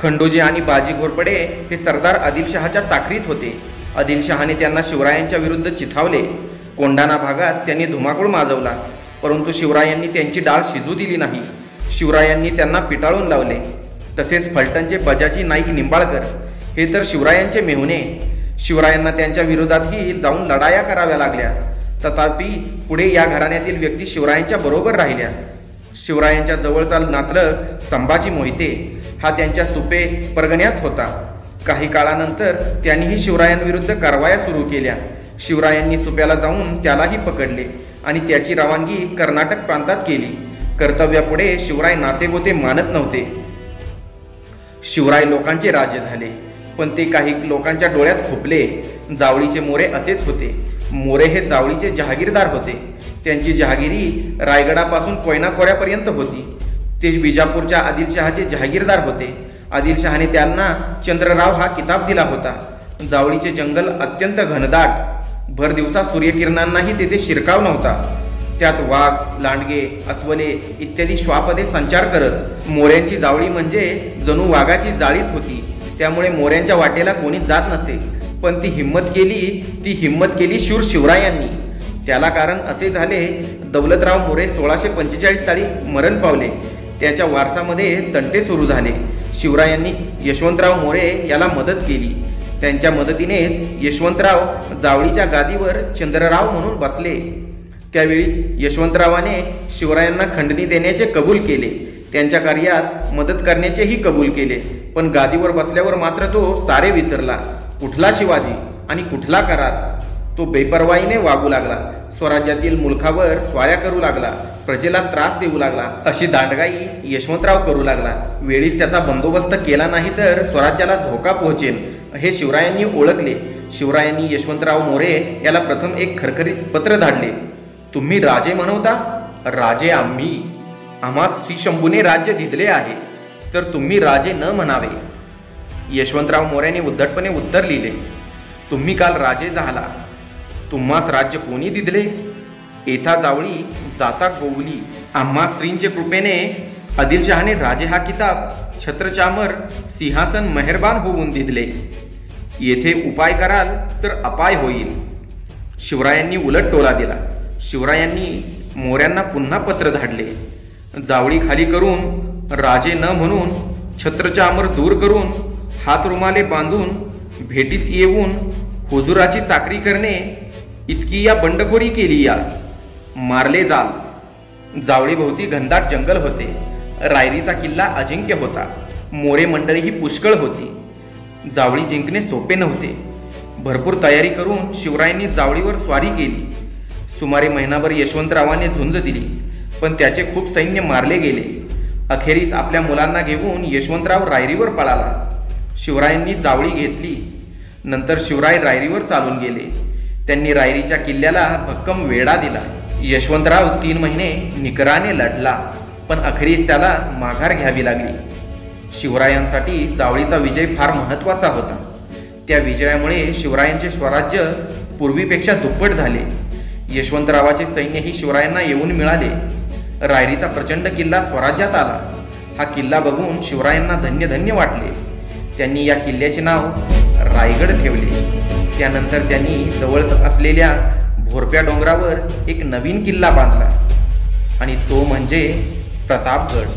खंडोजी आणि बाजी घोरपडे हे सरदार आदिलशहाच्या चाकरीत होते। आदिलशहाने त्यांना शिवरायांच्या विरुद्ध चिथावले। कोंढाणा भागात त्यांनी धुमाकूळ माजवला, परंतु शिवरायांनी त्यांची डाळ शिजू दिली नाही। शिवरायांनी त्यांना पिटाळून लावले। तसेच फलटणचे बजाजी नाईक निंबाळकर हे तर शिवरायांचे मेहुणे। शिवरायांना त्यांच्या विरोधातही जाऊन लढाया कराव्या लागल्या, तथापि पुढे या घराण्यातील व्यक्ती शिवरायांच्या बरोबर राहिल्या। शिवरायांच्या जवळचा नातलग संभाजी मोहिते हा त्यांच्या सुपे परगण्यात होता। काही काळानंतर त्यांनीही शिवरायांविरुद्ध कारवाया सुरू केल्या। शिवरायांनी सुप्याला जाऊन त्यालाही पकडले आणि त्याची रवानगी कर्नाटक प्रांतात केली। कर्तव्यापुढे शिवराय नातेगोते मानत नव्हते। शिवराय लोकांचे राजे झाले, पण ते काही लोकांच्या डोळ्यात खुपले। जावळीचे मोरे असेच होते। मोरे हे जावळीचे जहागीरदार होते। त्यांची जहागिरी रायगडापासून कोयना खोऱ्यापर्यंत होती। ते विजापूरच्या आदिलशहाचे जहागीरदार होते। आदिलशहाने त्यांना चंद्रराव हा किताब दिला होता। जावळीचे जंगल अत्यंत घनदाट, भर दिवसा सूर्यकिरणांनाही तेथे शिरकाव नव्हता। त्यात वाघ, लांडगे, अस्वले इत्यादी श्वापदे संचार करत। मोऱ्यांची जावळी म्हणजे जणू वाघाची जाळीच होती, त्यामुळे मोऱ्यांच्या वाटेला कोणी जात नसे। पण ती हिम्मत केली शूर शिवरायांनी। त्याला कारण असे झाले, दौलतराव मोरे 1645 साली मरण पावले। त्याच्या वारसामध्ये तंटे सुरू झाले। शिवरायांनी यशवंतराव मोरे याला मदत केली। त्यांच्या मदतीनेच यशवंतराव जावळीच्या गादीवर चंद्रराव म्हणून बसले। त्यावेळी यशवंतरावाने शिवरायांना खंडणी देण्याचे कबूल केले, त्यांच्या कार्यात मदत करण्याचेही कबूल केले। पण गादीवर बसल्यावर मात्र तो सारे विसरला। कुठला शिवाजी आणि कुठला करार? तो बेपरवाईने वागू लागला। स्वराज्यातील मुलखावर स्वाऱ्या करू लागला, प्रजेला त्रास देऊ लागला। अशी दांडगाई यशवंतराव करू लागला। वेळीच त्याचा बंदोबस्त केला नाही तर स्वराज्याला धोका पोहोचेल हे शिवरायांनी ओळखले। शिवरायांनी यशवंतराव मोरे याला प्रथम एक खरखरीत पत्र धाडले। तुम्ही राजे म्हणवता? राजे आम्हा श्रीशंभूने राज्य दिले आहे, तर तुम्ही राजे न म्हणावे। यशवंतराव मोऱ्याने उद्धटपणे उत्तर लिहिले, तुम्ही काल राजे झाला, तुम्हास राज्य कोणी दिले? येथा जावळी जाता गोवली। आम्हा श्रींचे कृपेने आदिलशहाने राजे हा किताब छत्रचामर सिंहासन मेहरबान होऊन दिले। येथे उपाय कराल तर अपाय होईल। शिवरायांनी उलट टोला दिला। शिवरायांनी मोऱ्यांना पुन्हा पत्र धाडले। जावळी खाली करून, राजे न म्हणून, छत्रचामर दूर करून, हात रुमाले बांधून, भेटीस येऊन हुजुराची चाकरी करणे इतकी या बंडखोरी केली या, मारले जाल। जावळीभोवती घनदाट जंगल होते। रायरीचा किल्ला अजिंक्य होता। मोरे मंडळी ही पुष्कळ होती। जावळी जिंकणे सोपे नव्हते। भरपूर तयारी करून शिवरायांनी जावळीवर स्वारी केली। सुमारे महिनाभर यशवंतरावाने झुंज दिली, पण त्याचे खूप सैन्य मारले गेले। अखेरीस आपल्या मुलांना घेऊन यशवंतराव रायरीवर पळाला। शिवरायांनी जावळी घेतली। नंतर शिवराय रायरीवर चालून गेले। त्यांनी रायरीच्या किल्ल्याला भक्कम वेढा दिला। यशवंतराव 3 महिने निकराने लढला, पण अखेरीस त्याला माघार घ्यावी लागली। शिवरायांसाठी जावळीचा विजय फार महत्त्वाचा होता। त्या विजयामुळे शिवरायांचे स्वराज्य पूर्वीपेक्षा दुप्पट झाले। यशवंतरावाचे सैन्यही शिवरायांना येऊन मिळाले। रायरीचा प्रचंड किल्ला स्वराज्यात आला। हा किल्ला बघून शिवरायांना धन्य धन्य वाटले। त्यांनी या किल्ल्याचे नाव रायगड ठेवले। त्यानंतर त्यांनी जवळच असलेल्या भोरप्या डोंगरावर एक नवीन किल्ला बांधला, आणि तो म्हणजे प्रतापगड।